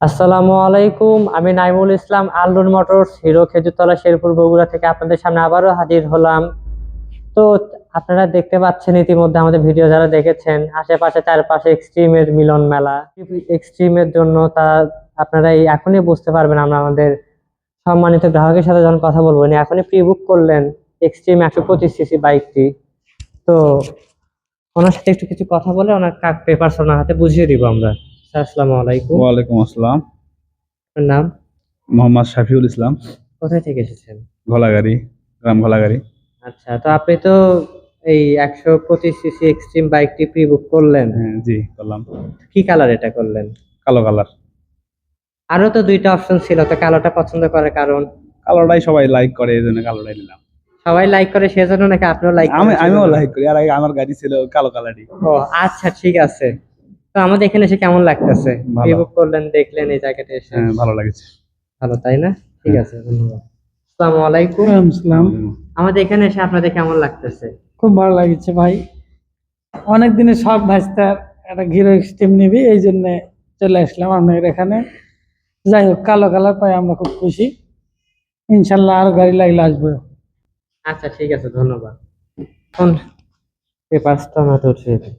আসসালামু আলাইকুম। আমি নাইমুল ইসলাম, আলনুর মোটরস, হিরো খেজুরতলা, শেরপুর, বগুড়া থেকে আপনাদের সামনে আবারও হাজির হলাম। তো আপনারা দেখতে পাচ্ছেন ইতিমধ্যে আমাদের ভিডিও যারা দেখেছেন, আশেপাশে চারপাশে এক্সট্রিমের মিলন মেলা। এক্সট্রিমের জন্য আপনারা এখনই বুঝতে পারবেন। আমরা আমাদের সম্মানিত গ্রাহকের সাথে যখন কথা বলবো, উনি এখনই প্রি বুক করলেন এক্সট্রিম 125 সিসি বাইকটি। তো ওনার সাথে একটু কিছু কথা বলে ওনার পেপারস ওনার হাতে বুঝিয়ে দিব আমরা। স্যার, আসসালামু আলাইকুম। ওয়ালাইকুম আসসালাম। আপনার নাম? মোহাম্মদ শাফিউল ইসলাম। কোথায় থেকে এসেছেন? ঘোলাগাড়ি, গ্রাম ঘোলাগাড়ি। আচ্ছা, তো আপনি তো এই 125 সিসি এক্সট্রিম বাইকটি প্রি বুক করলেন। হ্যাঁ, জি করলাম। কি কালার এটা করলেন? কালো কালার। আরো তো দুইটা অপশন ছিল, তো কালোটা পছন্দ করার কারণ? কালোটাই সবাই লাইক করে, এই জন্য কালোটাই নিলাম। সবাই লাইক করে সেজন্য নাকি আপনিও লাইক করেন আমিও সেজন্য? লাইক করি, আর আগে আমার গাড়ি ছিল কালো কালারই। ও আচ্ছা, ঠিক আছে। তো আমাদের এখানে এসে কেমন লাগতেছে? প্রি ভালো। বুক করলেন, দেখলেন এই জায়গাটা এসে? হ্যাঁ, ভালো লাগছে। ভালো, তাই না? ঠিক আছে, ধন্যবাদ। আসসালামু আলাইকুম। ইসলাম। আমাদের এখানে এসে আপনাদের কেমন লাগতেছে? খুব ভালো লাগছে ভাই, অনেক দিনের সব ভাইস্তার একটা হিরো এক্সট্রিম নিবি, এই জন্য চলে আসলাম আপনাদের এখানে। যাই হোক, কালো কালার পাই আমরা খুব খুশি। ইনশাল্লাহ আরো গাড়ি লাগলে আসবো। আচ্ছা, ঠিক আছে, ধন্যবাদ। এখন পেপারসটা আমরা তো উঠিয়ে দিই।